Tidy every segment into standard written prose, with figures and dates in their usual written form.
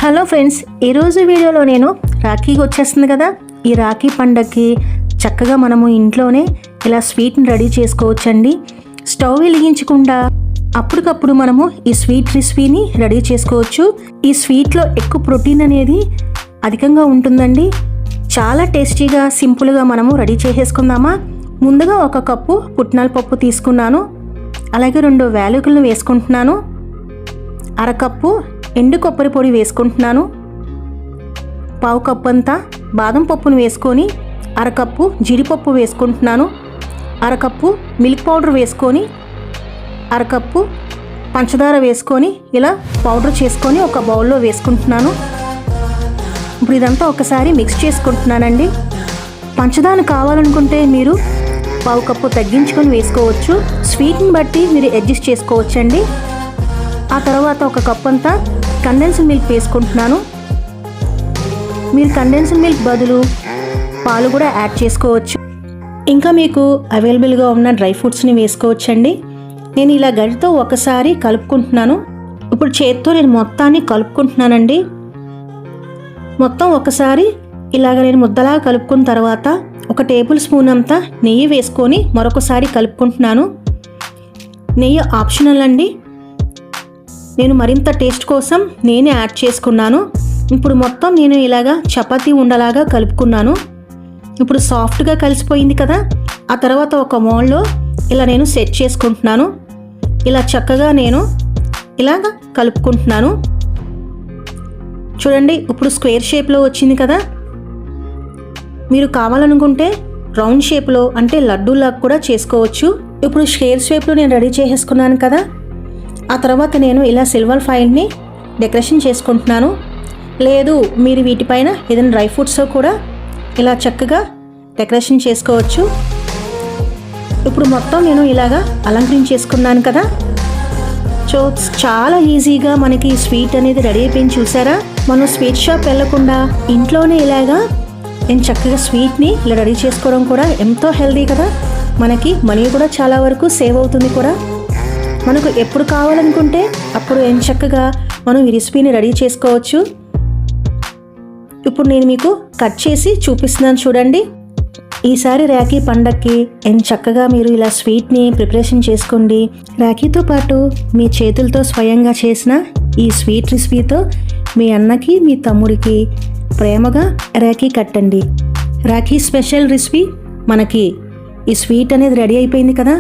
Hello friends, ఈరోజు వీడియోలో నేను రాఖీకి వచ్చేస్తుంది కదా. ఈ రాఖీ పండగకి చక్కగా మనము ఇంట్లోనే ఇలా స్వీట్ని రెడీ చేసుకోవచ్చండి. స్టవ్ వెలిగించకుండా అప్పటికప్పుడు మనము ఈ స్వీట్ రెసిపీని రెడీ చేసుకోవచ్చు. ఈ స్వీట్లో ఎక్కువ ప్రోటీన్ అనేది అధికంగా ఉంటుందండి. చాలా టేస్టీగా సింపుల్గా మనము రెడీ చేసేసుకుందామా. ముందుగా 1 కప్పు పుట్నాల పప్పు తీసుకున్నాను. అలాగే 2 వేలుకలను వేసుకుంటున్నాను. 1/2 కప్పు ఎండు కొబ్బరి పొడి వేసుకుంటున్నాను. 1/2 కప్పు అంతా బాదం పప్పును వేసుకొని 1/2 కప్పు జీడిపప్పు వేసుకుంటున్నాను. 1/2 కప్పు మిల్క్ పౌడర్ వేసుకొని 1/2 కప్పు పంచదార వేసుకొని ఇలా పౌడర్ చేసుకొని ఒక బౌల్లో వేసుకుంటున్నాను. ఇప్పుడు ఇదంతా ఒకసారి మిక్స్ చేసుకుంటున్నానండి. పంచదార కావాలనుకుంటే మీరు 1/2 కప్పు తగ్గించుకొని వేసుకోవచ్చు. స్వీట్ని బట్టి మీరు అడ్జస్ట్ చేసుకోవచ్చండి. ఆ తర్వాత 1 కప్ అంతా కండెన్స్డ్ మిల్క్ వేసుకుంటున్నాను. మీరు కండెన్స్డ్ మిల్క్ బదులు పాలు కూడా యాడ్ చేసుకోవచ్చు. ఇంకా మీకు అవైలబుల్గా ఉన్న డ్రై ఫ్రూట్స్ని వేసుకోవచ్చండి. నేను ఇలా గరిటతో ఒకసారి కలుపుకుంటున్నాను. ఇప్పుడు చేత్తో నేను మొత్తాన్ని కలుపుకుంటున్నానండి. మొత్తం ఒకసారి ఇలాగ నేను ముద్దలా కలుపుకున్న తర్వాత 1 టేబుల్ స్పూన్ అంతా నెయ్యి వేసుకొని మరొకసారి కలుపుకుంటున్నాను. నెయ్యి ఆప్షనల్ అండి. నేను మరింత టేస్ట్ కోసం నేనే యాడ్ చేసుకున్నాను. ఇప్పుడు మొత్తం నేను ఇలాగా చపాతీ ఉండలాగా కలుపుకున్నాను. ఇప్పుడు సాఫ్ట్గా కలిసిపోయింది కదా. ఆ తర్వాత ఒక మౌల్డ్లో ఇలా నేను సెట్ చేసుకుంటున్నాను. ఇలా చక్కగా నేను ఇలాగ కలుపుకుంటున్నాను. చూడండి, ఇప్పుడు స్క్వేర్ షేప్లో వచ్చింది కదా. మీరు కావాలనుకుంటే రౌండ్ షేప్లో అంటే లడ్డూలాగా కూడా చేసుకోవచ్చు. ఇప్పుడు స్క్వేర్ షేప్లో నేను రెడీ చేసేసుకున్నాను కదా. ఆ తర్వాత నేను ఇలా సిల్వర్ ఫాయిల్ని డెకరేషన్ చేసుకుంటున్నాను. లేదు మీరు వీటిపైన ఏదైనా డ్రై ఫ్రూట్స్ కూడా ఇలా చక్కగా డెకరేషన్ చేసుకోవచ్చు. ఇప్పుడు మొత్తం నేను ఇలాగా అలంకరించేసుకున్నాను కదా. సో చాలా ఈజీగా మనకి స్వీట్ అనేది రెడీ అయిపోయింది. చూసారా, మనం స్వీట్ షాప్ వెళ్ళకుండా ఇంట్లోనే ఇలాగా నేను చక్కగా స్వీట్ని ఇలా రెడీ చేసుకోవడం కూడా ఎంతో హెల్దీ కదా. మనకి మనీ కూడా చాలా వరకు సేవ్ అవుతుంది కూడా. మనకు ఎప్పుడు కావాలనుకుంటే అప్పుడు చక్కగా మనం ఈ రెసిపీని రెడీ చేసుకోవచ్చు. ఇప్పుడు నేను మీకు కట్ చేసి చూపిస్తున్నాను చూడండి. ఈసారి రాఖీ పండగకి చక్కగా మీరు ఇలా స్వీట్ని ప్రిపరేషన్ చేసుకోండి. రాఖీతో పాటు మీ చేతులతో స్వయంగా చేసిన ఈ స్వీట్ రెసిపీతో మీ అన్నకి మీ తమ్ముడికి ప్రేమగా రాఖీ కట్టండి. రాఖీ స్పెషల్ రెసిపీ మనకి ఈ స్వీట్ అనేది రెడీ అయిపోయింది కదా.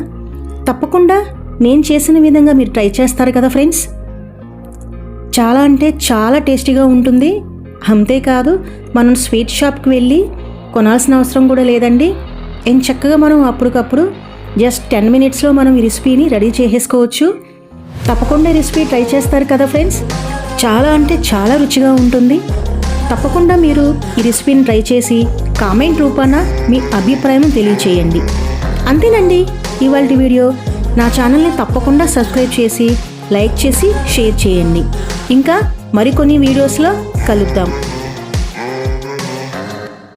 తప్పకుండా నేను చేసిన విధంగా మీరు ట్రై చేస్తారు కదా ఫ్రెండ్స్. చాలా అంటే చాలా టేస్టీగా ఉంటుంది. అంతేకాదు మనం స్వీట్ షాప్కి వెళ్ళి కొనాల్సిన అవసరం కూడా లేదండి. చక్కగా మనం అప్పటికప్పుడు జస్ట్ 10 మినిట్స్లో మనం ఈ రెసిపీని రెడీ చేసేసుకోవచ్చు. తప్పకుండా ఈ రెసిపీ ట్రై చేస్తారు కదా ఫ్రెండ్స్. చాలా అంటే చాలా రుచిగా ఉంటుంది. తప్పకుండా మీరు ఈ రెసిపీని ట్రై చేసి కామెంట్ రూపాన మీ అభిప్రాయం తెలియచేయండి. అంతేనండి ఇవాల్టి వీడియో. నా ఛానల్ని తప్పకుండా సబ్స్క్రైబ్ చేసి లైక్ చేసి షేర్ చేయండి. ఇంకా మరికొన్ని వీడియోస్లో కలుద్దాం.